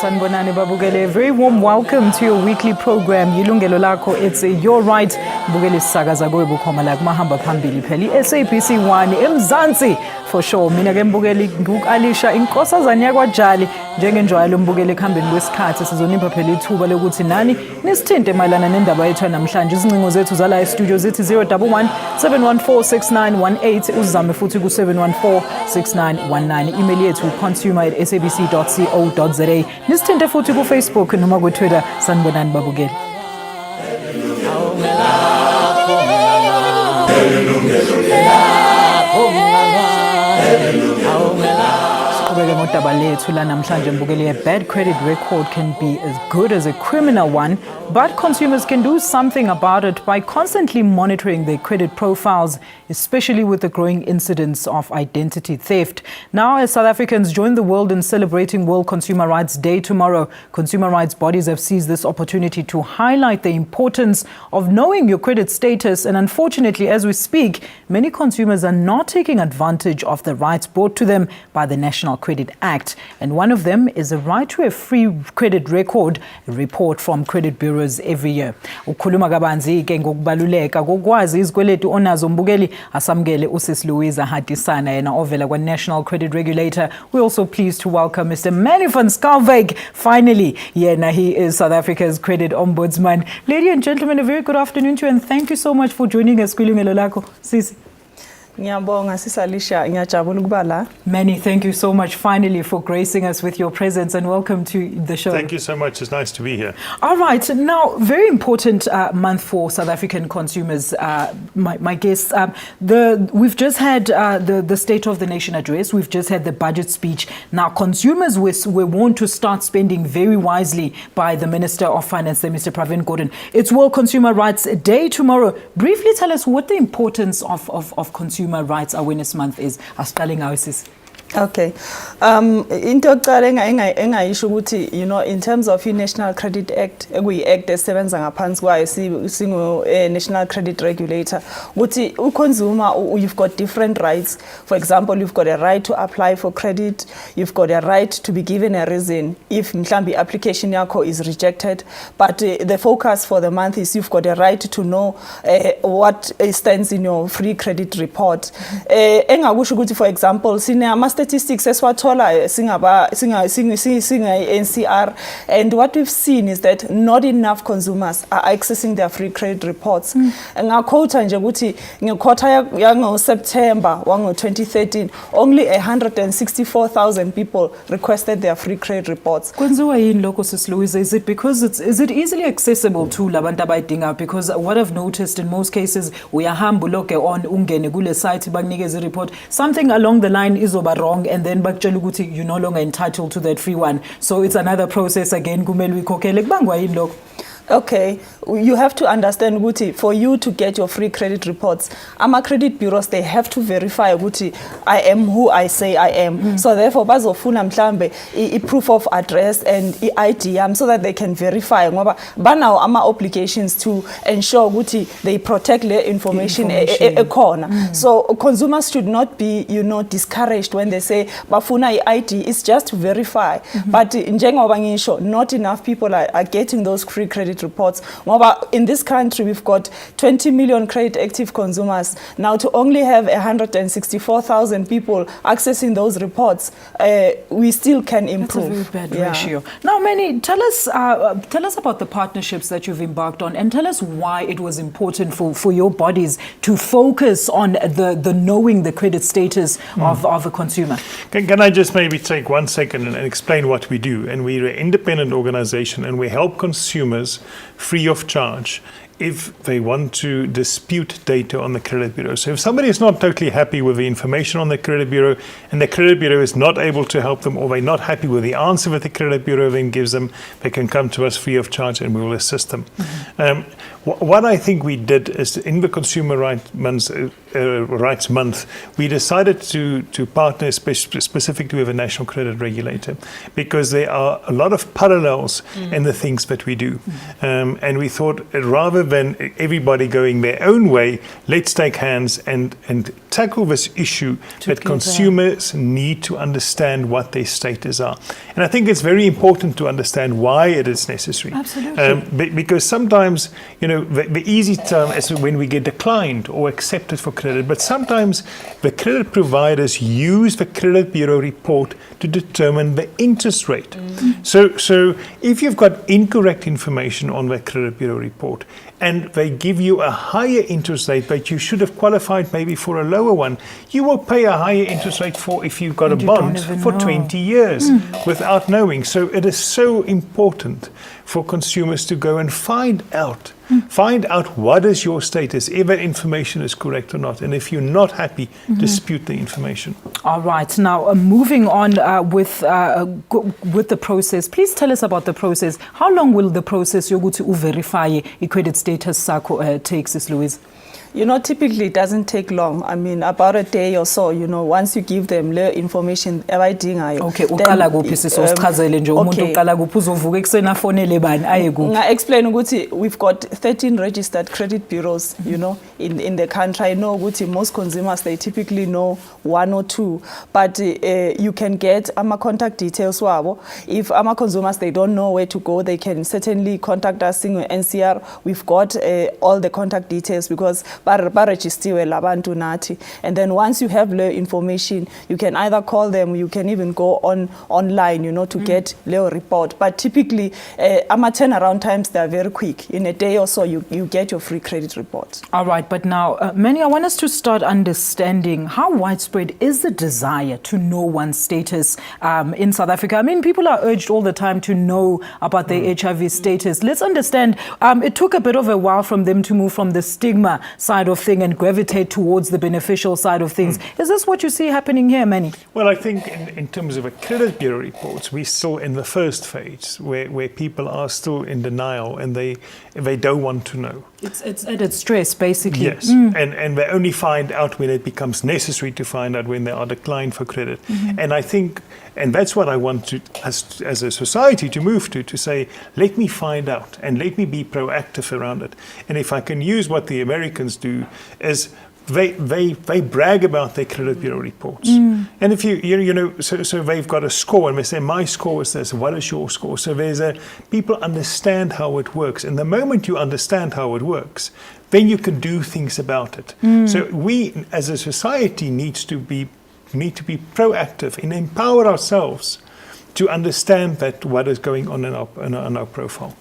Sanibonani babukele. A very warm welcome to your weekly program Yilungelo Lakho. It's your right. Bukele sisakaza kuwe bukhoma la kumahamba phambili phela SABC 1 eMzansi for sure. Mina ke mbukeli ngukalisha inkosazana yakwaJali njengenjwayelo mbukeli ekhambeni kwesikhathi sizonipha phela ithuba lokuthi nani nisithinte mayelana nendaba yethu namhlanje. Izincingo zethu zala e-studio zithi 011 7146918 uzame futhi ku 7146919. Email yethu consumer@sabc.co.za. Nisithinte futhi ku Facebook noma ku Twitter. Sanibonani babukeli. A bad credit record can be as good as a criminal one, but consumers can do something about it by constantly monitoring their credit profiles, especially with the growing incidence of identity theft. Now, as South Africans join the world in celebrating World Consumer Rights Day tomorrow, consumer rights bodies have seized this opportunity to highlight the importance of knowing your credit status. And unfortunately, as we speak, many consumers are not taking advantage of the rights brought to them by the National Credit Act. And one of them is a right to a free credit record, a report from credit bureaus every year. Ukhuluma kabanzi ke ngokubaluleka kokwazi izikweletu onazo mbukeli asamukele uSisi Louisa Hadisana yena ovela kwa National Credit Regulator. We're also pleased to welcome Mr. Manny van Schalkwyk. Finally, yena he is South Africa's credit ombudsman. Ladies and gentlemen, a very good afternoon to you and thank you so much for joining us. Yilungelo Lakho. Sisi. Manny, thank you so much finally for gracing us with your presence and welcome to the show. Thank you so much. It's nice to be here. All right. Now, very important month for South African consumers. My guests, we've just had the State of the Nation address. We've just had the budget speech. Now, consumers were warned to start spending very wisely by the Minister of Finance, Mr. Pravin Gordhan. It's World Consumer Rights Day tomorrow. Briefly tell us what the importance of Consumer Rights Awareness Month is. Asiqale ngawe sisi. Okay. Into yokuqala engayisho ukuthi in terms of National Credit Act ekuyi-act esebenza ngaphansi kwayo singu National Credit Regulator ukuthi uconsumer you've got different rights. For example, you've got a right to apply for credit, you've got a right to be given a reason if mhlambi application yakho is rejected, but the focus for the month is you've got a right to know what stands in your free credit report. Engakusho ukuthi for example sine statistics eswathola singa NCR, and what we've seen is that not enough consumers are accessing their free credit reports. Ngaquota nje ukuthi ngequarter yango September wango 2013 only 164,000 people requested their free credit reports. Kwenziwa yini lokho Sis Louisa? Is it because is it easily accessible to labantu abayidinga? Because what I've noticed in most cases uyahamba uloke on ungene kule site bakunikeza report, something along the line is over wrong, and then you're no longer entitled to that free one. So it's another process again. Okay, you have to understand Guti, for you to get your free credit reports, credit bureaus, they have to verify Guti, I am who I say I am. So therefore bazofuna mhlambe proof of address and ID so that they can verify ngoba banawo obligations to ensure Guti they protect their information. So consumers should not be discouraged when they say bafuna ID. It's just to verify. But njengoba ngisho, not enough people are getting those free credit reports. In this country, we've got 20 million credit active consumers. Now, to only have 164,000 people accessing those reports, we still can improve. That's a very bad ratio. Now, Manny, tell us about the partnerships that you've embarked on, and tell us why it was important for your bodies to focus on the knowing the credit status of a consumer. Can I just maybe take 1 second and explain what we do? And we're an independent organization, and we help consumers free of charge if they want to dispute data on the credit bureau. So if somebody is not totally happy with the information on the credit bureau and the credit bureau is not able to help them, or they're not happy with the answer that the credit bureau then gives them, they can come to us free of charge and we will assist them. What I think we did is in the Consumer Rights Month, we decided to partner specifically with a National Credit Regulator because there are a lot of parallels in the things that we do. And we thought rather than everybody going their own way, let's take hands and tackle this issue that consumers need to understand what their status are. And I think it's very important to understand why it is necessary. Absolutely. Because sometimes, the easy term is when we get declined or accepted for credit, but sometimes the credit providers use the credit bureau report to determine the interest rate. So if you've got incorrect information on the credit bureau report and they give you a higher interest rate, but you should have qualified maybe for a lower one, you will pay a higher interest rate for if you've got a bond for 20 years without knowing. So it is so important for consumers to go and find out what is your status, if that information is correct or not. And if you're not happy, dispute the information. All right. Now, moving on with the process, please tell us about the process. How long will the process yokuthi verify credit status sakho take, Sis Louise? Typically it doesn't take long. I mean, about a day or so, once you give them the information abayidingayo. Okay, uqala kuphi sisichazele nje umuntu uqala kuphi uzovuka ekseni afonele bani aye kuphi. Nga explain ukuthi we've got 13 registered credit bureaus, in the country. I know ukuthi most consumers, they typically know one or two, but you can get ama contact details wabo. If ama consumers, they don't know where to go, they can certainly contact us in NCR. We've got all the contact details because baregistiwe labantu nathi, and then once you have the information, you can either call them, you can even go online, to get the report. But typically, ama turnaround times, they are very quick. In a day or so, you get your free credit report. All right, but now, Manny, I want us to start understanding how widespread is the desire to know one's status in South Africa. I mean, people are urged all the time to know about their HIV status. Let's understand, it took a bit of a while from them to move from the stigma side of thing and gravitate towards the beneficial side of things. Is this what you see happening here, Manny? Well, I think in terms of a credit bureau reports, we're still in the first phase where people are still in denial and they don't want to know. It's added stress, basically. Yes, and they only find out when it becomes necessary to find out when they are declined for credit. And I think, and that's what I want to, as a society, to move to say, let me find out and let me be proactive around it. And if I can use what the Americans do, is they brag about their credit bureau reports. And if so they've got a score and they say, my score is this, what is your score? So people understand how it works. And the moment you understand how it works, then you can do things about it. So we as a society need to be proactive and empower ourselves to understand that what is going on in our profile.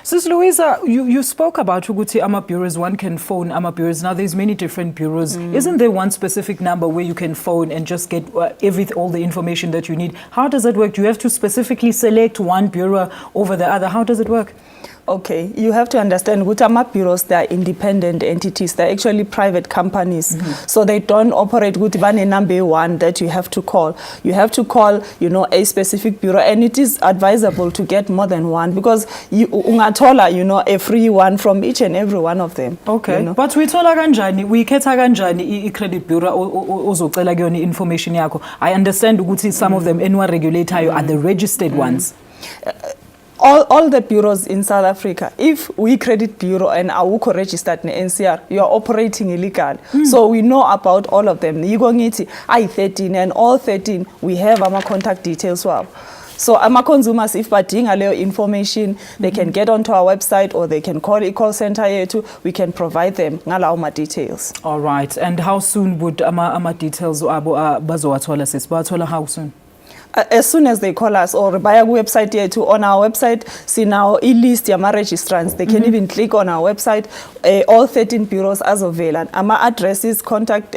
Sis Louisa, you spoke about Uguti Ama bureaus. One can phone Ama bureaus. Now there's many different bureaus. Isn't there one specific number where you can phone and just get all the information that you need? How does it work? Do you have to specifically select one bureau over the other? How does it work? Okay, you have to understand Gutama bureaus, they are independent entities. They're actually private companies. So they don't operate Gutibane number one that you have to call. You have to call, a specific bureau, and it is advisable to get more than one because you ungatola, a free one from each and every one of them. Okay, but we tola kanjani, we ketha kanjani credit bureau ozocela kuyona information yakho. I understand ukuthi some of them annual regulator are the registered ones. All the bureaus in South Africa, if we credit bureau and awuko registered in NCR, you are operating illegal. So we know about all of them. Yigongiti I13 and all 13, we have our contact details. So our consumers, if badinga leyo information, they can get onto our website or they can call a call center here too. We can provide them ngalauma details. All right. And how soon would ama details bazowathola sis? Bathola how soon? As soon as they call us or buy a website here too. On our website, see now e-list yama registrants. They can even click on our website. All 13 bureaus as of Velan. Ama addresses, contact,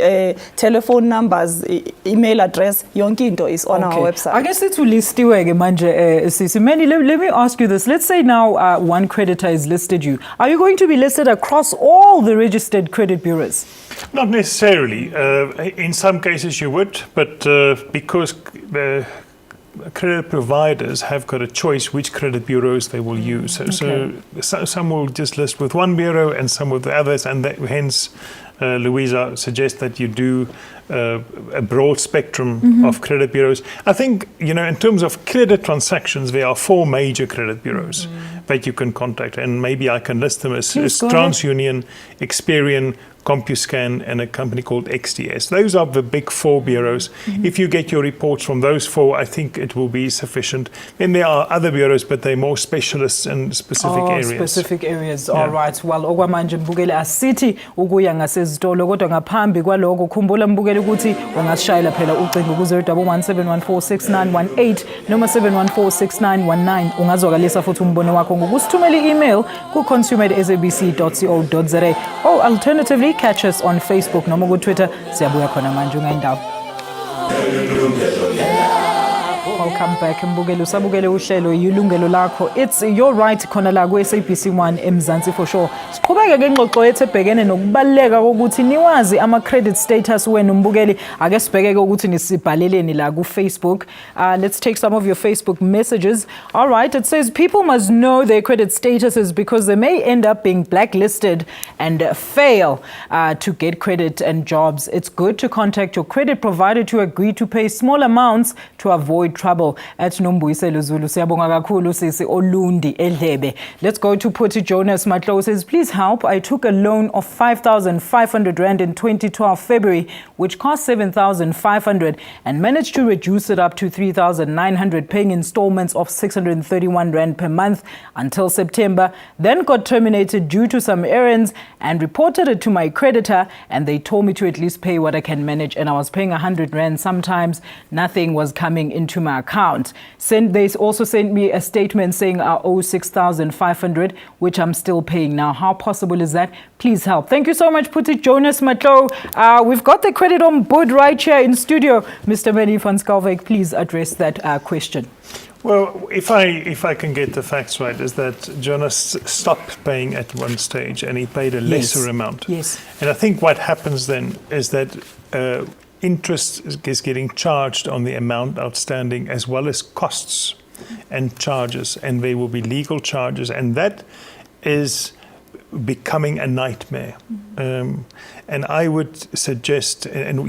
telephone numbers, email address, yonkinto is on our website. I guess it's listiwe manje Sisi. Manny, let me ask you this. Let's say now one creditor is listed you. Are you going to be listed across all the registered credit bureaus? Not necessarily. In some cases you would, but because the credit providers have got a choice which credit bureaus they will use. So some will just list with one bureau and some with the others, and hence Louisa suggests that you do a broad spectrum of credit bureaus. I think, in terms of credit transactions, there are 4 major credit bureaus. that you can contact, and maybe I can list them as Please, go TransUnion, Experian, CompuScan, and a company called XDS. Those are the big 4 bureaus. If you get your reports from those 4, I think it will be sufficient. Then there are other bureaus, but they're more specialists in specific areas. Specific areas. All right. Well, okwamanje Mbukeli asithi ukuya ngasezitolo kodwa ngaphambi kwaloko khumbula Mbukeli ukuthi ungasishayela phela ucingo ku 011 noma 7146919 ungazwakalisa futhi umbono wakho ngokusithumela i-email ku consumer@sabc.co.za or alternatively catch us on Facebook noma ku Twitter. Siyabuya khona manje ungayindawo. Welcome back Mbukeli, usabukele uhlelo Yilungelo Lakho. It's your right khona la ku SABC1 eMzansi for sure. Siqhubeke ke ingxoxo yethu ebhekene nokubaleka ukuthi niwazi ama credit status wenu Mbukeli. Ake sibheke ukuthi nisibhaleleni la ku Facebook. Let's take some of your Facebook messages. All right, it says people must know their credit statuses because they may end up being blacklisted and fail to get credit and jobs. It's good to contact your credit provider to agree to pay small amounts to avoid trouble. At Nombuyiselo Zulu siyabonga kakhulu sisi Olundi Edlebe. Let's go to Puti Jonas Matlo says, please help. I took a loan of 5,500 Rand in 2012 February, which cost 7,500 and managed to reduce it up to 3,900, paying installments of 631 Rand per month until September. Then got terminated due to some errands and reported it to my creditor, and they told me to at least pay what I can manage, and I was paying 100 Rand sometimes. Nothing was coming into my account. They also sent me a statement saying I owe 6,500, which I'm still paying now. How possible is that? Please help. Thank you so much, Puti Jonas Matlo. We've got the credit ombud right here in studio. Mr. Manny van Skalwyk, please address that question. Well, if I can get the facts right, is that Jonas stopped paying at one stage and he paid a lesser amount. Yes. And I think what happens then is that interest is getting charged on the amount outstanding, as well as costs and charges, and there will be legal charges, and that is becoming a nightmare. And I would suggest, and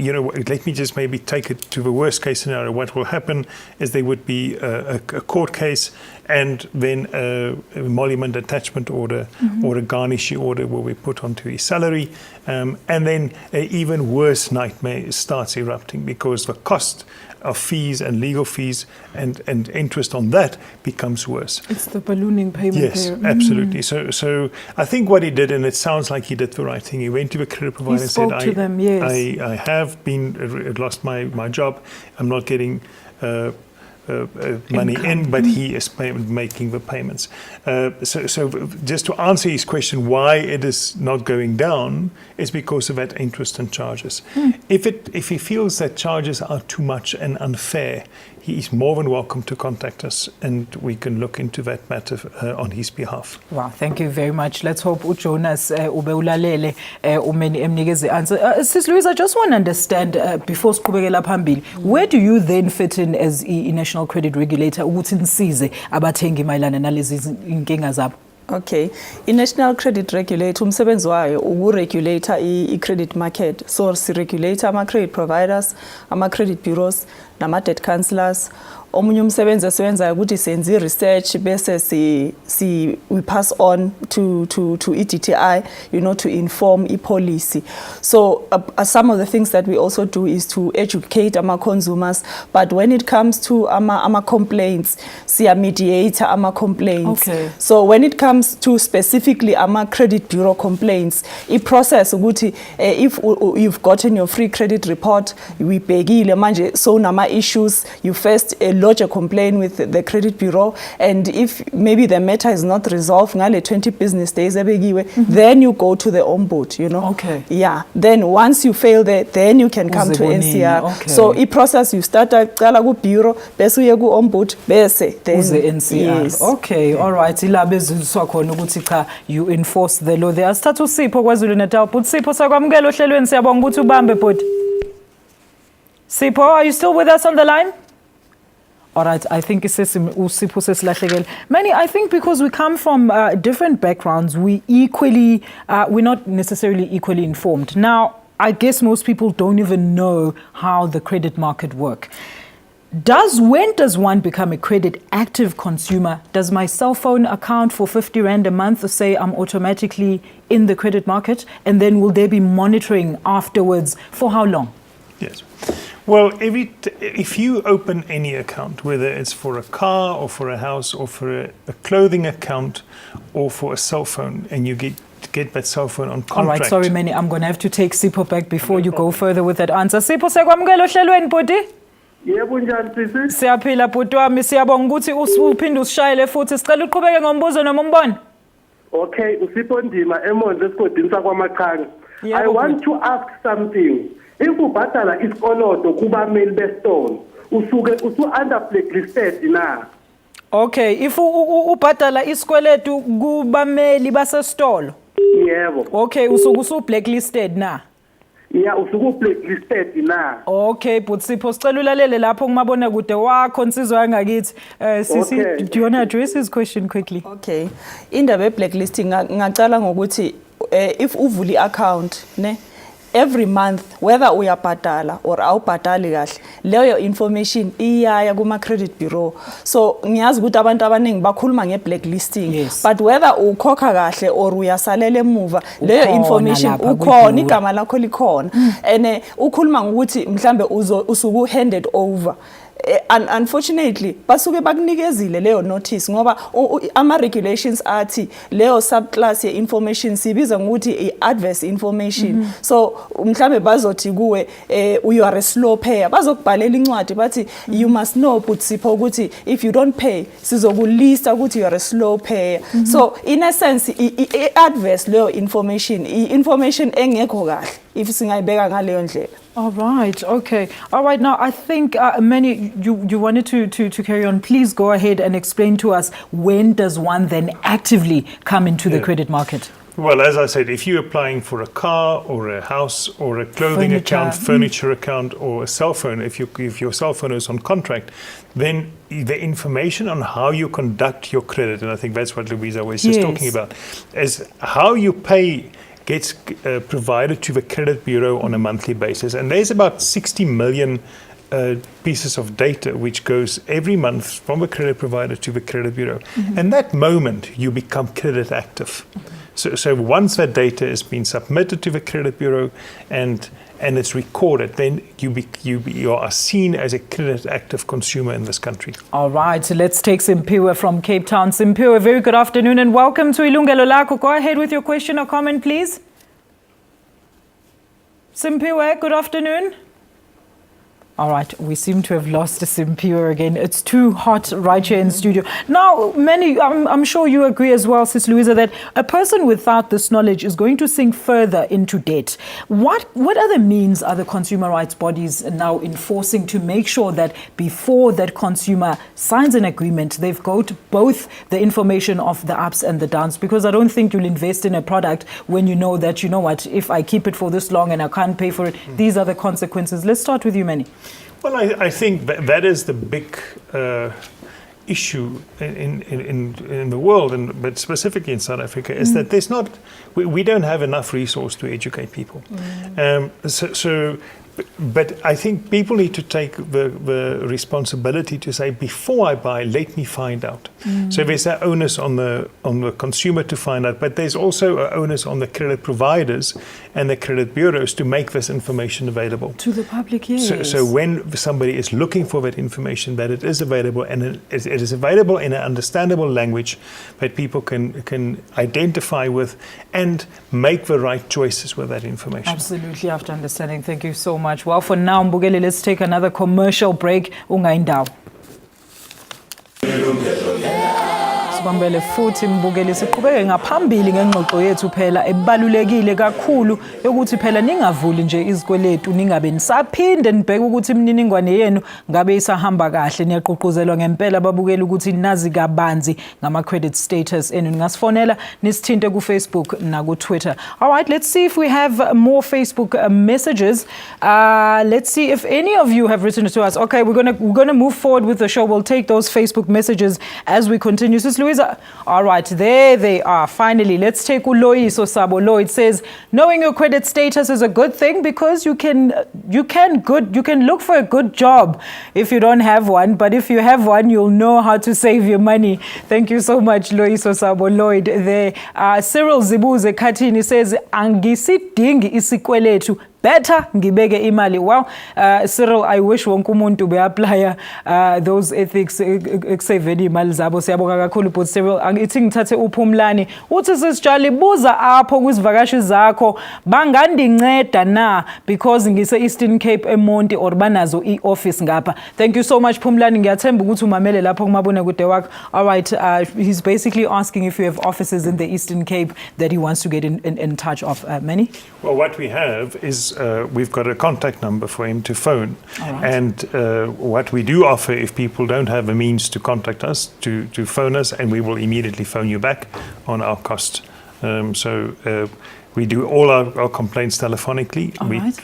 let me just maybe take it to the worst case scenario. What will happen is there would be a court case, and then a emolument attachment order or a garnishee order will be put onto his salary, and then an even worse nightmare starts erupting, because the cost of fees and legal fees and interest on that becomes worse. It's the ballooning payment. Yes, absolutely. So I think what he did, and it sounds like he did the right thing, he went to the credit provider and said, I have lost my job, I'm not getting money in, but he is making the payments. So just to answer his question, why it is not going down is because of that interest and charges. If he feels that charges are too much and unfair, he is more than welcome to contact us, and we can look into that matter on his behalf. Wow, thank you very much. Let's hope uJonas ube ulalele umeni emnikeze answer. Sis Louise, I just want to understand before siqhubekela phambili, where do you then fit in as a national credit regulator ukuthi nisize abathengi mayelana nalezi inkinga zabo? Okay, i-National Credit Regulator umsebenzi wayo ukuregulator i-credit market. So si-regulator ama-credit providers, ama-credit bureaus, nama-debt counselors. Omunye umsebenzi esebenzayo ukuthi senze research bese we pass on to EDTI, to inform policy. So some of the things that we also do is to educate our consumers. But when it comes to our complaints, siya mediator our complaints. Okay. So when it comes to specifically our credit bureau complaints, I process ukuthi if you've gotten your free credit report, we begile manje so nama issues, you first lodge a complaint with the credit bureau, and if maybe the matter is not resolved ngale 20 business days then you go to the ombud, Okay. Yeah, then once you fail there, then you can come to NCR. Okay. So I process, you start qala ku bureau bese uye ku ombud bese then uze NCR. Yes. Okay, all right. Ilaba ezizwa khona ukuthi cha you enforce the law there. Asithatha uSipho kwaZulu Natal. But Sipho sakwamukela ohlelweni, siyabonga ukuthi ubambe bhuti. Sipho, are you still with us on the line? All right, I think it says Usipho sesilahlekela. Many, I think because we come from different backgrounds, we're not necessarily equally informed. Now, I guess most people don't even know how the credit market works. When does one become a credit active consumer? Does my cell phone account for 50 Rand a month say I'm automatically in the credit market? And then will there be monitoring afterwards? For how long? Yes. Well, if you open any account, whether it's for a car or for a house or for a clothing account or for a cell phone, and you get that cell phone on contract. All right, sorry, Manny, I'm going to have to take Sipho back before you go further with that answer. Sipho, sekwamukela ohlelweni bhuti? Yebo njani sisi? Siyaphila bhuti wami, siyabonga ukuthi uphinde usishayele futhi. Sicela uqhubeke ngombuzo noma umbono. Okay, uSipho Ndima eMondlo esigodini sakwamaqhanga. Yebo, I want to ask something. If ubhadala isikoloto kubameli bestone, usuke under blacklisted na? Okay, if ubhadala isikweletu kubameli basesitolo. Yebo. Okay, usuke blacklisted na? Yeah, usuke blacklisted na? Okay, but Sipho sicela ulalele lapho kumabona kude wakho insizwa yangakithi. Sisi, Okay. do you want to address his question quickly? Okay, indaba blacklisting ngacala ngokuthi if uvula i-account ne every month whether uyabhadala or awubhadali kahle leyo information iyaya kuma credit bureau, so ngiyazi ukuthi abantu abaningi bakhuluma nge-blacklisting. Yes. But whether ukhokha kahle or uyasalela emuva leyo Ukhona information lapha ukhona, kwi-bureau. igama lakho likhona and ukhuluma ngokuthi mhlambe usuku handed over. Unfortunately basuke bakunikezile leyo notice ngoba ama regulations athi leyo subclass ye information sibiza ngokuthi i-adverse information. So mhlambe bazothi kuwe you are a slow payer, bazokubhalela incwadi bathi you must know but Sipho ukuthi if you don't pay sizokulista ukuthi you are a slow payer. So in a sense i-adverse leyo information engekho kahle if singayibeka ngaleyo ndlela. All right, okay. All right, now I think Manny, you wanted to carry on. Please go ahead and explain to us, when does one then actively come into the credit market? Well, as I said, if you're applying for a car or a house or a clothing account, furniture account, or a cell phone, if your cell phone is on contract, then the information on how you conduct your credit, and I think that's what Louisa was just talking about, is how you pay gets provided to the credit bureau on a monthly basis. And there's about 60 million pieces of data which goes every month from the credit provider to the credit bureau. And that moment you become credit active. So once that data has been submitted to the credit bureau and it's recorded, then you are seen as a credit active consumer in this country. All right, so let's take Simpiwe from Cape Town. Simpiwe, very good afternoon and welcome to Yilungelo Lakho. Go ahead with your question or comment, please. Simpiwe, good afternoon. All right, we seem to have lost Simpiwe again. It's too hot right here in studio. Now, I'm sure you agree as well, Sis Louisa, that a person without this knowledge is going to sink further into debt. What other means are the consumer rights bodies now enforcing to make sure that before that consumer signs an agreement, they've got both the information of the ups and the downs? Because I don't think you'll invest in a product when you know that, you know what, if I keep it for this long and I can't pay for it, these are the consequences. Let's start with you, Manny. Well, I think that is the big issue in the world, but specifically in South Africa, is that there's not, we don't have enough resource to educate people. But I think people need to take the responsibility to say, before I buy, let me find out. So there's an onus on the consumer to find out, but there's also an onus on the credit providers and the credit bureaus to make this information available to the public. Yes. So when somebody is looking for that information, that it is available, and it is available in an understandable language that people can identify with and make the right choices with that information. Absolutely, after understanding. Thank you so much. Well, for now, Mbugeli, let's take another commercial break. Ungaindawo. Sibambele futhi Mbugeli, siqhubeke ngaphambili ngengxoxo yethu phela ebalulekile kakhulu yokuthi phela ningavuli nje izikweletu, ningabe nisaphinde nibheke ukuthi imininingwane yenu ngabe isahamba kahle. Niyaqhuqhuzelwa ngempela babukela ukuthi nazi kabanzi ngama credit status enu. Ningasifonela nisithinte ku Facebook na ku Twitter. All right, let's see if we have more Facebook messages. Let's see if any of you have written to us. Okay, we're going to move forward with the show. We'll take those Facebook messages as we continue. Sis Louisa, Louisa. All right, there they are. Finally, let's take Uloyiso Sabolo. It says, knowing your credit status is a good thing because you can look for a good job if you don't have one, but if you have one, you'll know how to save your money. Thank you so much, Loyiso Saboloid. There, Cyril Zibuze Katini says, angisidingi isikweletu. Better ngibeke imali. Well, Cyril, I wish wonke umuntu be-apply those ethics ekusaveni imali zabo. Siyabonga kakhulu, but Cyril, angithi ngithathe uphumlani. Uthi sisijali buza apho kwizivakashi zakho bangandinceda na because ngise Eastern Cape eMonti or banazo i-office ngapha. Thank you so much, Phumlani. Ngiyathemba ukuthi umamele lapho kumabonakude wakho. All right, he's basically asking if you have offices in the Eastern Cape that he wants to get in touch of. Manny? Well, what we have is we've got a contact number for him to phone. Right. And what we do offer, if people don't have a means to contact us, to phone us, and we will immediately phone you back on our cost. We do all our complaints telephonically.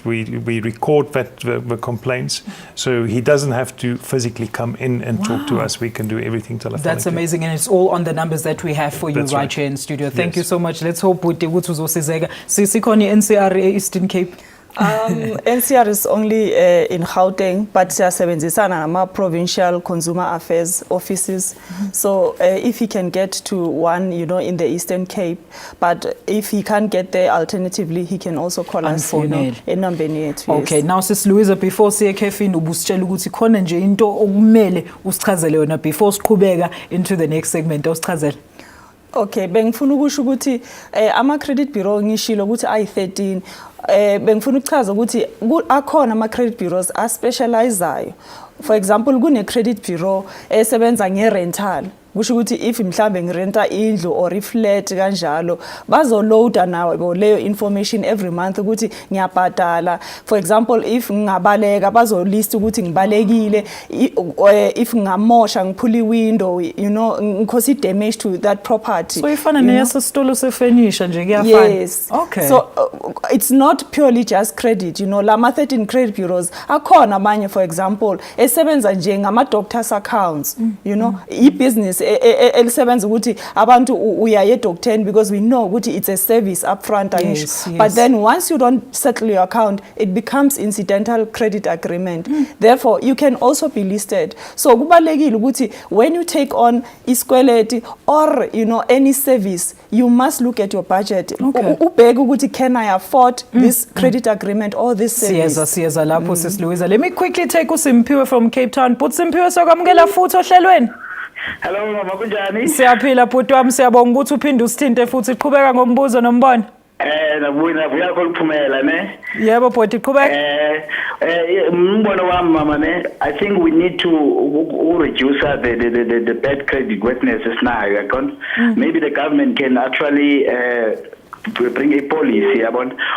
We record the complaints, so he doesn't have to physically come in and talk to us. We can do everything telephonically. That's amazing, and it's all on the numbers that we have for you right here in studio. Thank you so much. Let's hope ukuthi uzosizeka. Sikhona NCR Eastern Cape. NCR is only in Gauteng, but siyasebenzisana nama provincial consumer affairs offices. So if he can get to one, in the Eastern Cape, but if he can't get there, alternatively, he can also call us, enambeni yethu. Okay, now Sis Louisa, before siye khefini ubusitshela ukuthi khona nje into okumele usichazele yona before siqhubeka into the next segment usichazele. Okay, bengifuna ukusho ukuthi ama credit bureau ngishilo ukuthi ayi13. Bengifuna ukuchaza ukuthi akhona ama credit bureaus aspecializeayo. For example, kune credit bureau esebenza nge-rental. Kusho ukuthi if mhlambe ngirenta indlu or iflat kanjalo bazoloada nawo leyo information every month ukuthi ngiyabhadala. For example, if ngingabaleka bazolist ukuthi ngibalekile, if ngamosha ngiphula window, ngikhosi damage to that property. So ifana neyasesitolo sefurniture nje kuyafana. Yes. Okay. So it's not purely just credit, lama 13 credit bureaus akhona amanye, for example, esebenza nje ngama doctors accounts, i-business elisebenza ukuthi abantu uyaye doctor because we know ukuthi it's a service upfront. Yes. But then once you don't settle your account, it becomes incidental credit agreement. Therefore, you can also be listed. So kubalekile ukuthi when you take on isikweleti or any service, you must look at your budget. Ubheke ukuthi can I afford this credit agreement or this service? Siyeza lapho Sis Louisa. Let me quickly take uSimpiwe from Cape Town. But Simpiwe sokwamukela futhi ohlelweni. Hello mama, kunjani? Siyaphila bhuti wami, siyabonga ukuthi uphinde usithinte futhi qhubeka ngombuzo nombono. Navuya ukuphumela ne. Yebo bhuti qhubeka. Umbono wami mama ne, I think we need to reduce the bad credit witnesses now. Maybe the government can actually bring a policy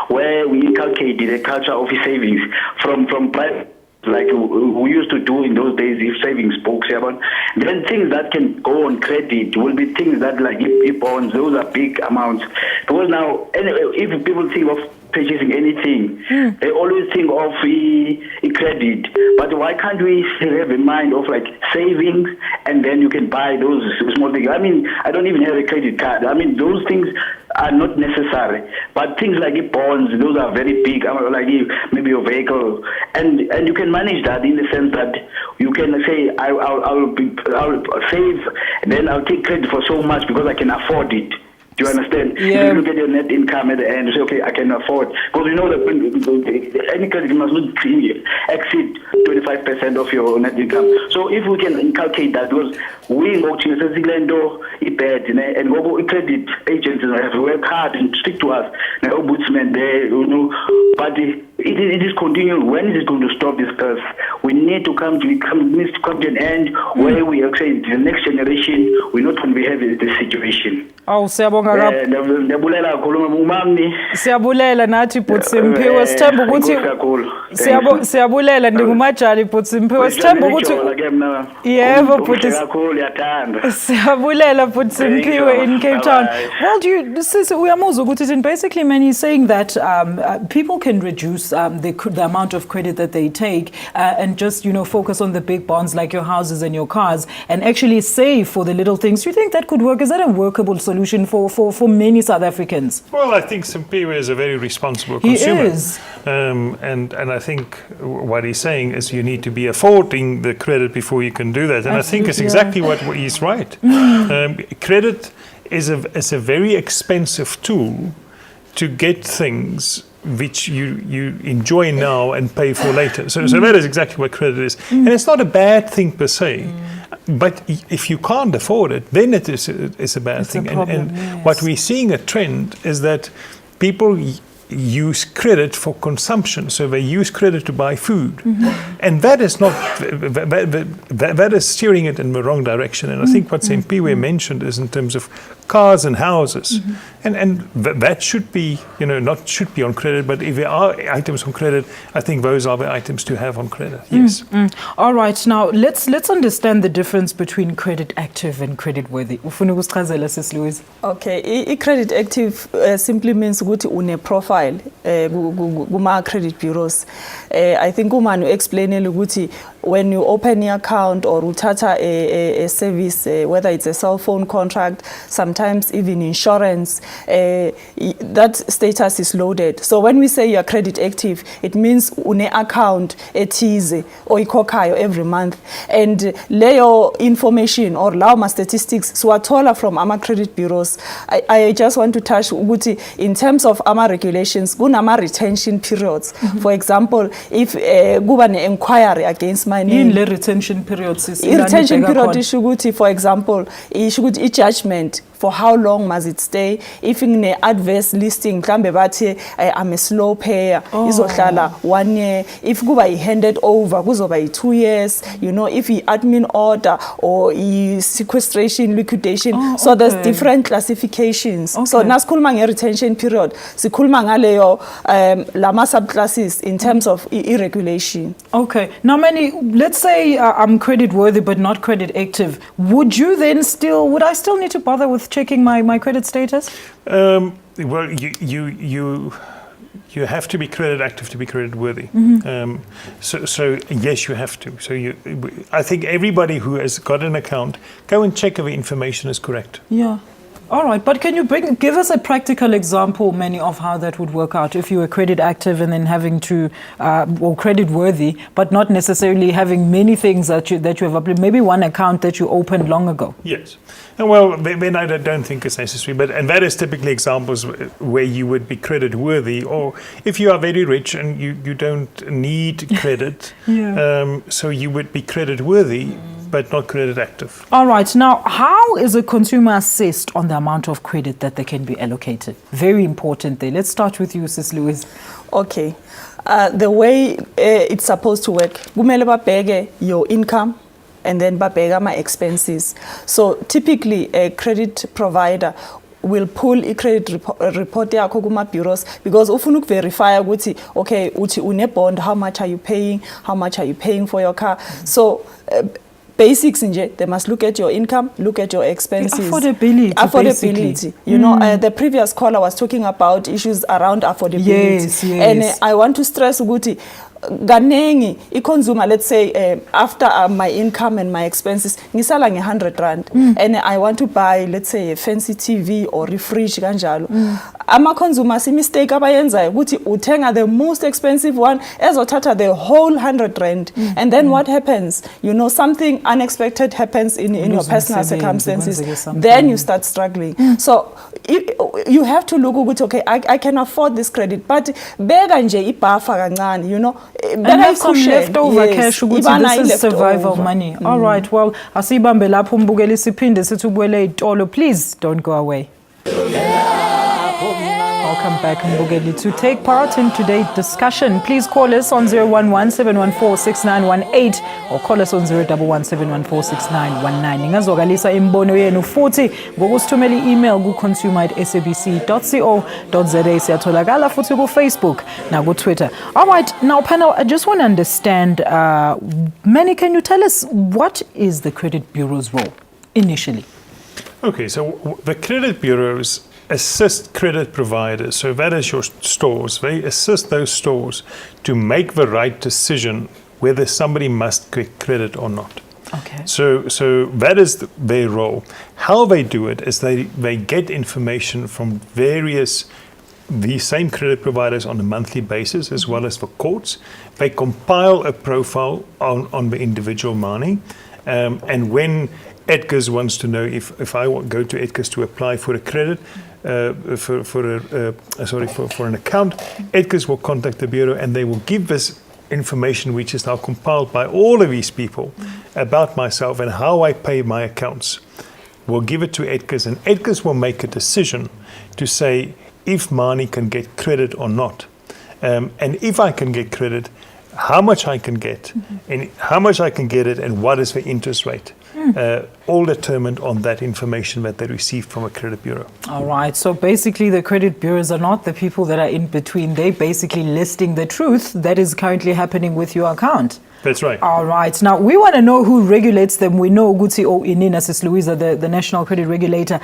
where we inculcate the culture of savings from private, like we used to do in those days, if savings books, then things that can go on credit will be things that like if bonds, those are big amounts. Because now, if people think of purchasing anything, they always think of credit. But why can't we have a mind of like savings, and then you can buy those small things? I mean, I don't even have a credit card. I mean, those things are not necessary. But things like bonds, those are very big. Like maybe your vehicle, and you can manage that in the sense that you can say I'll save, and then I'll take credit for so much because I can afford it. Do you understand? Yeah. You look at your net income at the end, you say, okay, I can afford. Because you know that any credit must not exceed 25% of your net income. So if we can inculcate that, because we go to the and go credit agents have to work hard and stick to us. The Ombudsman there, but it is continuing. When is it going to stop this curse? We need to come to an end where we are saying the next generation will not behave in this situation. Oh, siyabonga kakhulu. Ndiyabulela kakhulu umami. Siyabulela nathi but Simpiwe, sithemba ukuthi siyabulela ndingumajali but Simpiwe, sithemba ukuthi yebo but siyabulela but Simpiwe in Cape Town. Well, uyamuzwa ukuthi basically man, he's saying that people can reduce the amount of credit that they take and just, focus on the big bonds like your houses and your cars and actually save for the little things. Do you think that could work? Is that a workable solution for many South Africans? Well, I think Simpiwe is a very responsible consumer. He is. And I think what he's saying is you need to be affording the credit before you can do that. And I think it's exactly what he's right. Credit is a very expensive tool to get things which you enjoy now and pay for later. So that is exactly what credit is. And it's not a bad thing per se. But if you can't afford it, then it's a bad thing. Problem, and what we're seeing a trend is that people use credit for consumption, so they use credit to buy food, and that is not that is steering it in the wrong direction. And I think what Simpiwe mentioned is in terms of cars and houses, and that should be not should be on credit, but if there are items on credit, I think those are the items to have on credit. Yes. All right, now let's understand the difference between credit active and credit worthy. Ufuna ukusichazela Sis Louise? Okay, credit active simply means ukuthi une profile kuma credit bureaus. I think umanu explainele ukuthi when you open your account or uthatha a service, whether it's a cell phone contract, sometimes even insurance, that status is loaded. So when we say you're credit active, it means une account ethize oyikhokhayo every month, and leyo information or lawo ma statistics siwathola from ama credit bureaus. I just want to touch ukuthi in terms of ama regulations kunama retention periods. For example, if kuba ne inquiry against my name, in the retention period, retention period isho ukuthi, for example, isho ukuthi i-judgment for how long must it stay. If in the adverse listing mhlambe bathi I'm a slow payer, izohlala 1 year. If kuba handed over kuzoba 2 years. If admin order or sequestration, liquidation. So there's different classifications. So nasikhuluma nge-retention period sikhuluma ngaleyo lama subclasses in terms of irregulation. Okay, now let's say I'm credit worthy but not credit active. Would I still need to bother with checking my credit status? Well, you have to be credit active to be credit worthy. So yes, you have to. So I think everybody who has got an account, go and check if the information is correct. Yeah. All right, but can you give us a practical example, Manny, of how that would work out if you were credit active and then having to, or credit worthy, but not necessarily having many things that you have uploaded, maybe one account that you opened long ago? Yes. Well, then I don't think it's necessary, and that is typically examples where you would be credit worthy, or if you are very rich and you don't need credit, so you would be credit worthy, but not credit active. All right. Now, how is a consumer assessed on the amount of credit that they can be allocated? Very important there. Let's start with you, Sis Louise. Okay. The way it's supposed to work, kumele babheke your income and then babheka my expenses. So typically a credit provider will pull a credit report yakho kuma bureaus, because ufuna ukuverify ukuthi okay uthi une bond, how much are you paying for your car. So basics nje, they must look at your income, look at your expenses. Affordability. The previous caller was talking about issues around affordability. Yes. And I want to stress ukuthi ganengi i-consumer, let's say after my income and my expenses ngisala nge-100 rand and I want to buy, let's say, a fancy TV or a fridge kanjalo. Ama-consumers mistake abayenzayo ukuthi uthenga the most expensive one ezothatha the whole 100 rand, and then what happens? Something unexpected happens in your personal circumstances, then you start struggling. So you have to look ukuthi okay, I can afford this credit, but beka nje ibuffer kancane, and have some leftover cash ukuthi this is survival money. All right, well, asibambe lapho umbukeli siphinde sithi ubuyele itolo. Please don't go away. Welcome back, Mbugeli. To take part in today's discussion, please call us on 011-714-6918 or call us on 011-714-6919. Ngazwakalisa imbono yenu futhi ngokusithumela email ku consumer@sabc.co.za. Siyatholakala futhi ku Facebook na ku Twitter. All right, now panel, I just want to understand, Manny, can you tell us what is the credit bureau's role initially? Okay, so the credit bureaus assist credit providers, so that is your stores. They assist those stores to make the right decision whether somebody must get credit or not. Okay. So that is their role. How they do it is they get information from these same credit providers on a monthly basis, as well as for courts. They compile a profile on the individual Mani, and when Edgars wants to know if I go to Edgars to apply for a credit, for an account, Edgars will contact the bureau and they will give this information, which is now compiled by all of these people about myself and how I pay my accounts. We'll give it to Edgars, and Edgars will make a decision to say if Mani can get credit or not. And if I can get credit, how much I can get, and how much I can get it, and what is the interest rate. All determined on that information that they received from a credit bureau. All right. So basically, the credit bureaus are not the people that are in between. They're basically listing the truth that is currently happening with your account. That's right. All right. Now, we want to know who regulates them. We know Guti O Inina, Sis Louisa, the National Credit Regulator.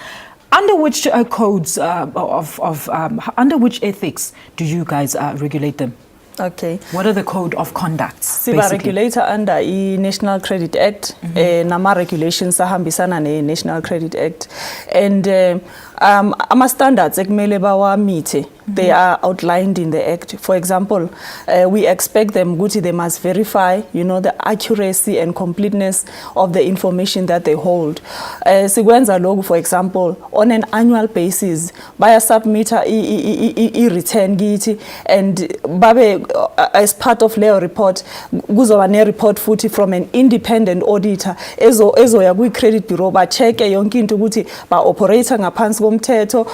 Under which codes under which ethics do you guys regulate them? Okay. What are the code of conducts? Siba regulator under the National Credit Act, nama regulations ahambisana ne National Credit Act, and ama standards ekumele bawamite. They are outlined in the Act. For example, we expect them, they must verify, the accuracy and completeness of the information that they hold. Sigwenza logo, for example, on an annual basis, baya submit a return giti, and babe, as part of their report, guzoba report futhi from an independent auditor. Ezo ya credit bureau ba check yonke into ukuthi ba operator ngaphansi komthetho.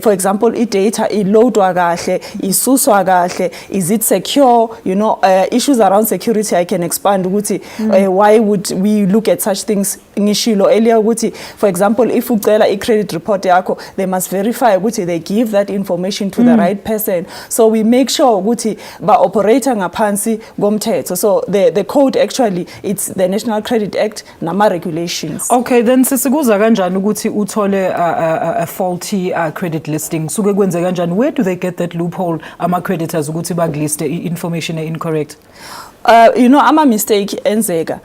For example, data load isuswa kahle, is it secure, issues around security I can expand ukuthi why would we look at such things ngishilo earlier ukuthi, for example, if ucela i-credit report yakho, they must verify ukuthi they give that information to the right person, so we make sure ukuthi ba operator ngaphansi komthetho. So the code actually, it's the National Credit Act nama regulations. Okay, then sisikuza kanjani ukuthi uthole a faulty credit listing? Suke kwenze kanjani? Where do they get that loophole, ama creditors ukuthi bagliste information incorrect? Ama mistake enzeka.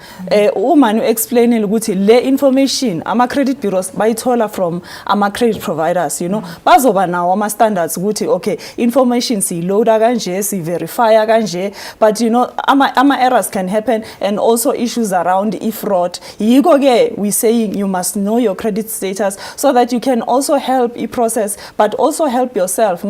Uma nu explain ukuthi le information ama credit bureaus bayithola from ama credit providers, bazoba nawo ama standards ukuthi okay, information si loada kanje, si verify kanje, but ama errors can happen, and also issues around fraud. Yiko ke we saying you must know your credit status so that you can also help process, but also help yourself.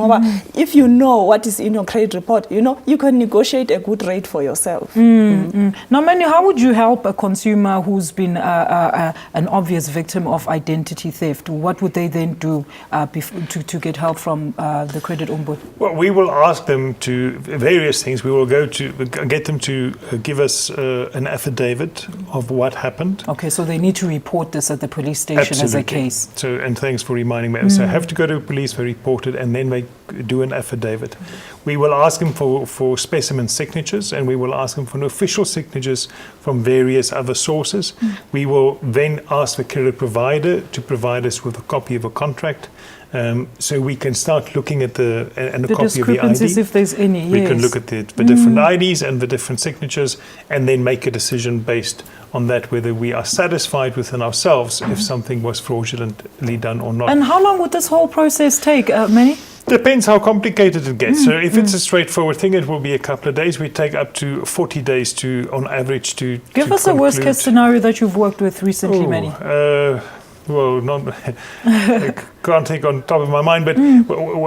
If you know what is in your credit report, you can negotiate a good rate for yourself. Now, Manny, how would you help a consumer who's been an obvious victim of identity theft? What would they then do to get help from the credit ombudsman? Well, we will ask them to various things. We will get them to give us an affidavit of what happened. Okay, so they need to report this at the police station. Absolutely. As a case. So, and thanks for reminding me. So I have to go to police, they report it, and then they do an affidavit. We will ask them for specimen signatures, and we will ask them for official signatures from various other sources. We will then ask the credit provider to provide us with a copy of a contract, so we can start looking at the copy of the ID. If there's any, we can look at the different IDs and the different signatures, and then make a decision based on that, whether we are satisfied within ourselves if something was fraudulently done or not. And how long would this whole process take, Manny? Depends how complicated it gets. So if it's a straightforward thing, it will be a couple of days. We take up to 40 days on average to give us a worst case scenario that you've worked with recently, Manny. Well, I can't take on top of my mind, but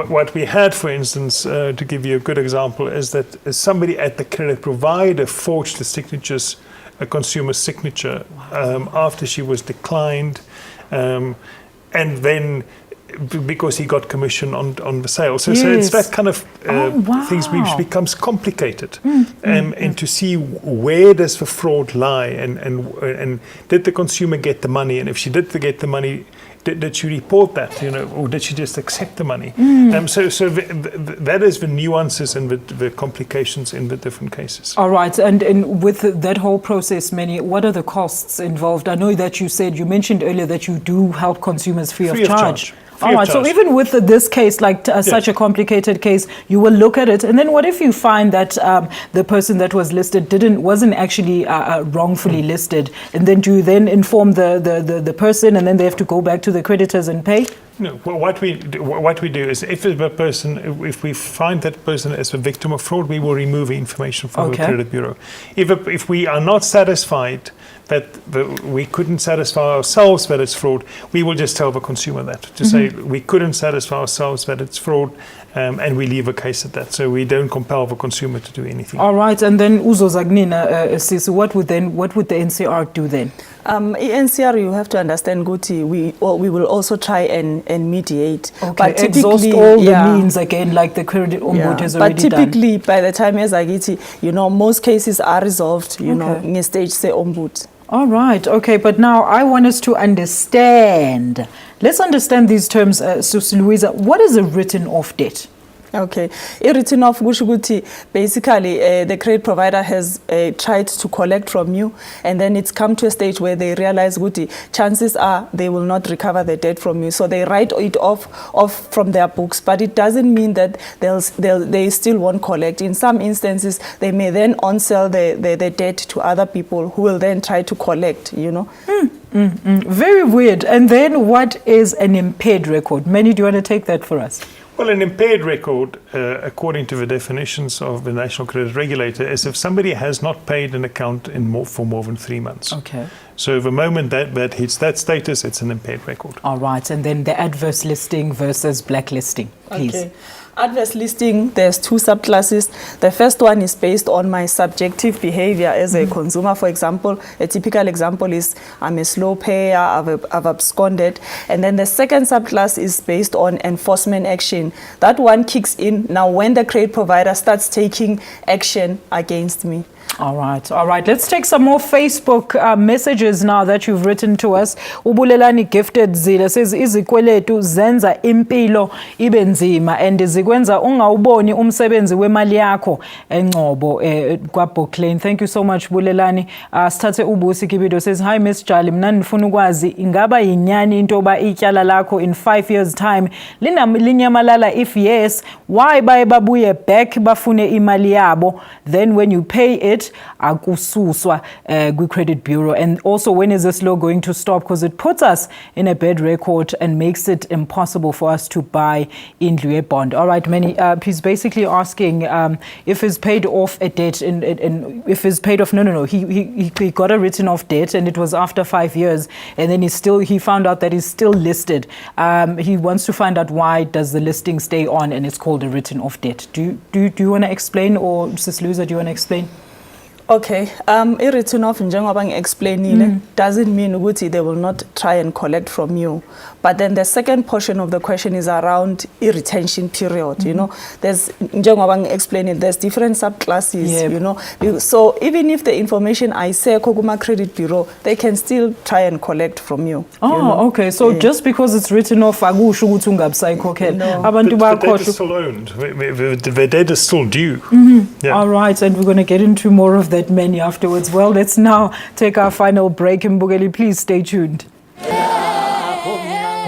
what we had, for instance, to give you a good example, is that somebody at the credit provider forged a consumer's signature after she was declined, and then because he got commission on the sale. So it's that kind of things which becomes complicated. And to see where does the fraud lie, and did the consumer get the money? And if she did get the money, did she report that, or did she just accept the money? So that is the nuances and the complications in the different cases. All right, and with that whole process, Manny, what are the costs involved? I know that you mentioned earlier that you do help consumers free of charge. All right, so even with this case, like such a complicated case, you will look at it, and then what if you find that the person that was listed wasn't actually wrongfully listed, and then do you then inform the person, and then they have to go back to the creditors and pay? No, what we do is if we find that person as a victim of fraud, we will remove information from the credit bureau. If we are not satisfied that we couldn't satisfy ourselves that it's fraud, we will just tell the consumer that, to say we couldn't satisfy ourselves that it's fraud, and we leave a case at that. So we don't compel the consumer to do anything. All right, and then Uzo Zagnina, Sis, what would the NCR do then? NCR, you have to understand, Guti, we will also try and mediate. Okay, but exhaust all the means again, like the credit ombudsman has already done. But typically, by the time Yazagiti, most cases are resolved, know, in stage say ombud. All right, okay, but now I want us to understand. Let's understand these terms, Sus Louisa. What is a written off debt? Okay, written off Gushuguti, basically the credit provider has tried to collect from you, and then it's come to a stage where they realize Guti, chances are they will not recover the debt from you, so they write it off from their books. But it doesn't mean that they still won't collect. In some instances, they may then on-sell the debt to other people who will then try to collect. Very weird. And then what is an impaired record? Manny, do you want to take that for us? Well, an impaired record, according to the definitions of the National Credit Regulator, is if somebody has not paid an account for more than 3 months. Okay. So the moment that hits that status, it's an impaired record. All right. And then the adverse listing versus blacklisting, please. Okay. Adverse listing, there's 2 subclasses. The first one is based on my subjective behavior as a consumer. For example, a typical example is I'm a slow payer, I've absconded. And then the second subclass is based on enforcement action. That one kicks in now when the credit provider starts taking action against me. All right. Let's take some more Facebook messages now that you've written to us. Ubulelani Gifted Zila says izikweletu zenza impilo ibe nzima and zikwenza ungawuboni umsebenzi wemali yakho engcobo kwaBookLane. Thank you so much Bulelani. Sithathe uBusi Kibido says, hi Miss Jali, mina nifuna ukwazi ingaba yinyani into ba ityala lakho in 5 years time linyamalala? If yes, why babuye back bafune imali yabo, then when you pay it akususwa credit bureau? And also, when is this law going to stop, because it puts us in a bad record and makes it impossible for us to buy indlu bond? All right, Manny, he's basically asking if he's paid off a debt and if he's paid off he got a written off debt and it was after 5 years, and then he found out that he's still listed. He wants to find out why does the listing stay on and it's called a written off debt. Do you want to explain, or Sis Luisa, do you want to explain? Okay, written off njengoba ngi-explainile doesn't mean ukuthi they will not try and collect from you. But then the second portion of the question is around retention period. There's njengoba ngi-explainile, there's different subclasses. So even if the information I say kuma credit bureau, they can still try and collect from you. Okay. So just because it's written off akusho ukuthi ungabusayikhokhela. Abantu the debt is still owned. The debt is still due. All right, and we're going to get into more of that many afterwards. Well, let's now take our final break. Mbugeli, please stay tuned.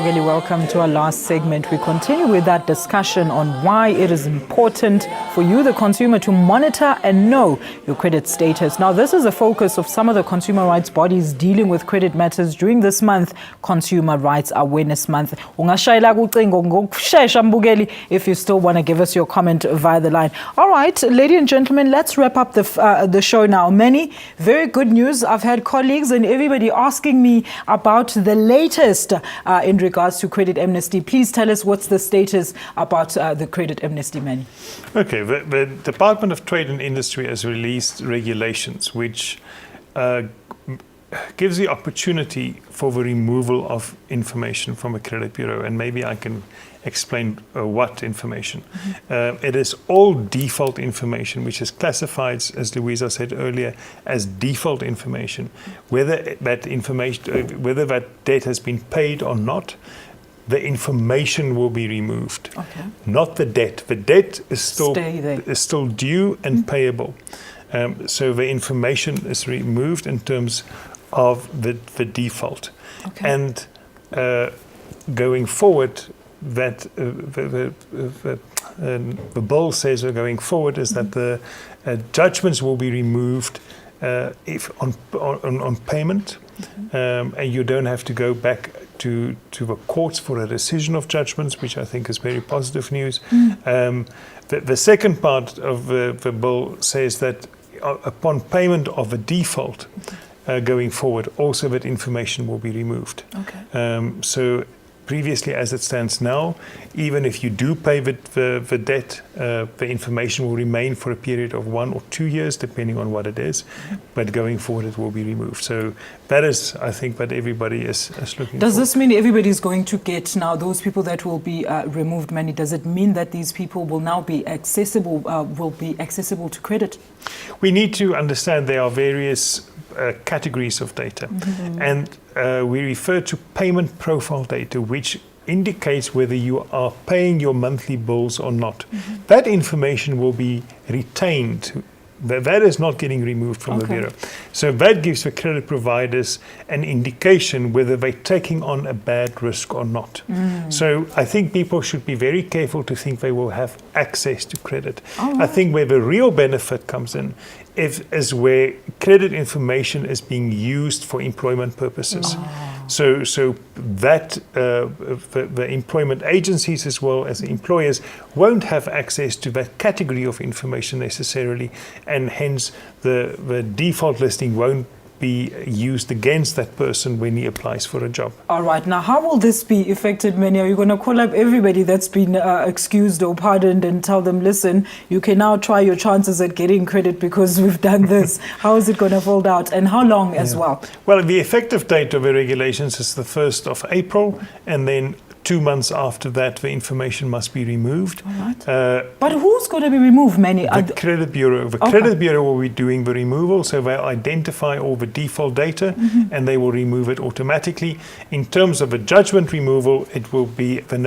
Really welcome to our last segment. We continue with that discussion on why it is important for you, the consumer, to monitor and know your credit status. Now, this is the focus of some of the consumer rights bodies dealing with credit matters during this month, Consumer Rights Awareness Month. If you still want to give us your comment via the line. All right, ladies and gentlemen, let's wrap up the show now. Many very good news. I've had colleagues and everybody asking me about the latest in regards to credit amnesty. Please tell us what's the status about the credit amnesty, Manny. Okay, the Department of Trade and Industry has released regulations which gives the opportunity for the removal of information from a credit bureau, and maybe I can explain what information. It is all default information, which is classified, as Louisa said earlier, as default information. Whether that debt has been paid or not, the information will be removed. Okay. Not the debt. The debt is still due and payable. So the information is removed in terms of the default. Okay. And going forward, the bill says going forward is that the judgments will be removed if on payment, and you don't have to go back to the courts for a rescission of judgments, which I think is very positive news. The second part of the bill says that upon payment of a default going forward, also that information will be removed. Okay. So previously, as it stands now, even if you do pay the debt, the information will remain for a period of 1 or 2 years, depending on what it is. But going forward, it will be removed. So that is, I think, what everybody is looking for. Does this mean everybody is going to get now those people that will be removed money? Does it mean that these people will now be accessible to credit? We need to understand there are various categories of data, and we refer to payment profile data, which indicates whether you are paying your monthly bills or not. That information will be retained. That is not getting removed from the bureau. So that gives the credit providers an indication whether they're taking on a bad risk or not. So I think people should be very careful to think they will have access to credit. I think where the real benefit comes in is where credit information is being used for employment purposes. So that the employment agencies as well as the employers won't have access to that category of information necessarily, and hence the default listing won't be used against that person when he applies for a job. All right. Now, how will this be affected, Manny? Are you going to call up everybody that's been excused or pardoned and tell them, listen, you can now try your chances at getting credit because we've done this? How is it going to fold out, and how long as well? Well, the effective date of the regulations is the 1st of April, and then 2 months after that, the information must be removed. All right. But who's going to be removed, Manny? The Credit Bureau. The Credit Bureau will be doing the removal, so they'll identify all the default data and they will remove it automatically. In terms of a judgment removal, it will be a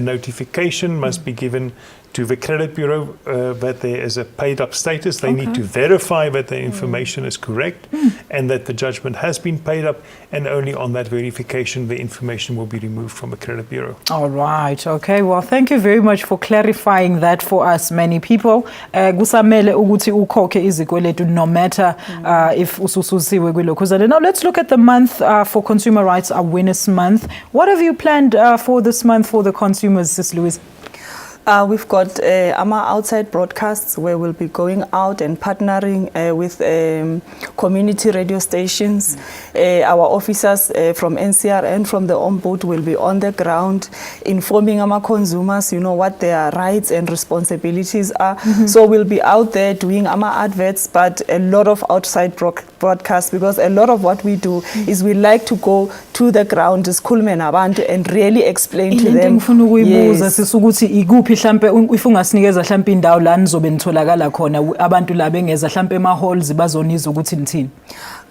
notification must be given to the Credit Bureau that there is a paid up status. They need to verify that the information is correct and that the judgment has been paid up, and only on that verification the information will be removed from the Credit Bureau. All right. Okay. Well, thank you very much for clarifying that for us. Many people kusamele ukuthi ukhokhe izikweletu no matter if usususiwe kwilokuzana. Now let's look at the month for Consumer Rights Awareness Month. What have you planned for this month for the consumers, Sis Louise? We've got outside broadcasts where we'll be going out and partnering with community radio stations. Our officers from NCR and from the Ombudsman will be on the ground informing our consumers, what their rights and responsibilities are. So we'll be out there doing our adverts, but a lot of outside broadcasts, because a lot of what we do is we like to go to the ground and really explain to them. Mhlambe if ungasinikeza mhlambe indawo la nizobe nitholakala khona abantu la bengeza mhlambe ema halls bazoniza ukuthi nithini?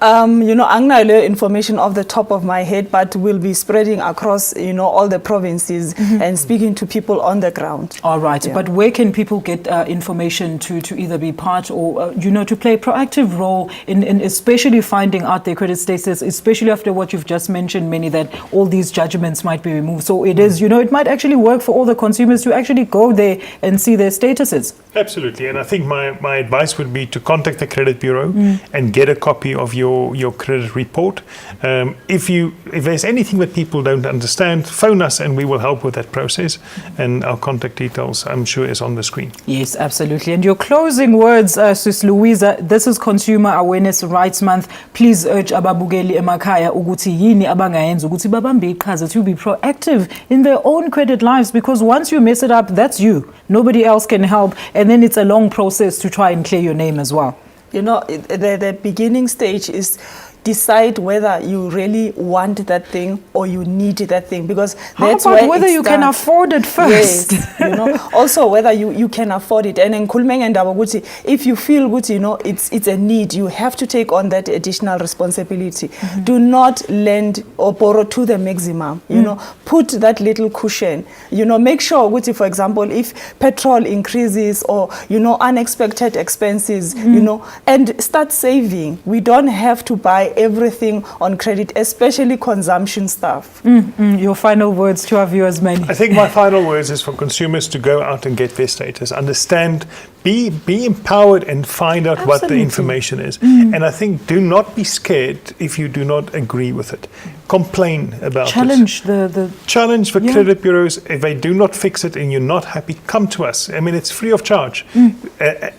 Anginayo information off the top of my head, but we'll be spreading across, all the provinces and speaking to people on the ground. All right. But where can people get information to either be part or, to play a proactive role in especially finding out their credit status, especially after what you've just mentioned, Manny, that all these judgments might be removed. So it is, it might actually work for all the consumers to actually go there and see their statuses. Absolutely. And I think my advice would be to contact the Credit Bureau and get a copy of your credit report. If there's anything that people don't understand, phone us and we will help with that process. And our contact details, I'm sure, is on the screen. Yes, absolutely. And your closing words, Sis Louisa, this is Consumer Awareness Rights Month. Please urge ababukeli emakhaya ukuthi yini abangayenza ukuthi babambe iqhaza to be proactive in their own credit lives, because once you mess it up, that's you. Nobody else can help. And then it's a long process to try and clear your name as well. The beginning stage is decide whether you really want that thing or you need that thing, because that's whether you can afford it first. Yes, also whether you can afford it. And if you feel good, it's a need, you have to take on that additional responsibility. Do not lend or borrow to the maximum. Put that little cushion. Make sure, for example, if petrol increases or unexpected expenses, and start saving. We don't have to buy everything on credit, especially consumption stuff. Your final words to our viewers, Manny. I think my final words is for consumers to go out and get their status, understand, be empowered and find out what the Absolutely. information is. And I think do not be scared if you do not agree with it. Complain about Challenge it. Challenge the Yeah. credit bureaus. If they do not fix it and you're not happy, come to us. I mean, it's free of charge.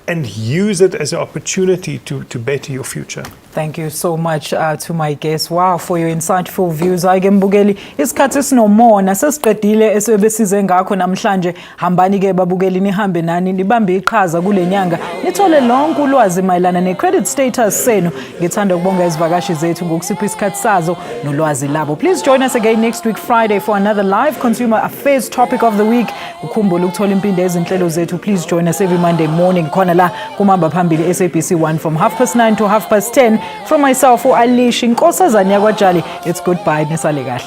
And use it as an opportunity to better your future. Thank you so much to my guests. Wow, for your insightful views. Ake mbukeli, isikhathi sinomona sesiqedile esebesize ngakho namhlanje. Hambani ke babukeli nihambe nani nibambe iqhaza kule nyanga. Nithole lonke ulwazi mayelana ne-credit status senu. Ngithanda ukubonga izivakashi zethu ngokusipha isikhathi sazo nolwazi labo. Please join us again next week Friday for another live consumer affairs topic of the week. Ukhumbule ukuthola impinde ezinhlelo zethu. Please join us every Monday morning khona la kumamba phambili SABC 1 from 9:30 to 10:30. From myself, Alish Nkosazana Yakwajali, it's goodbye. Nisale kahle.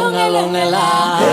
Yilungelo Lakho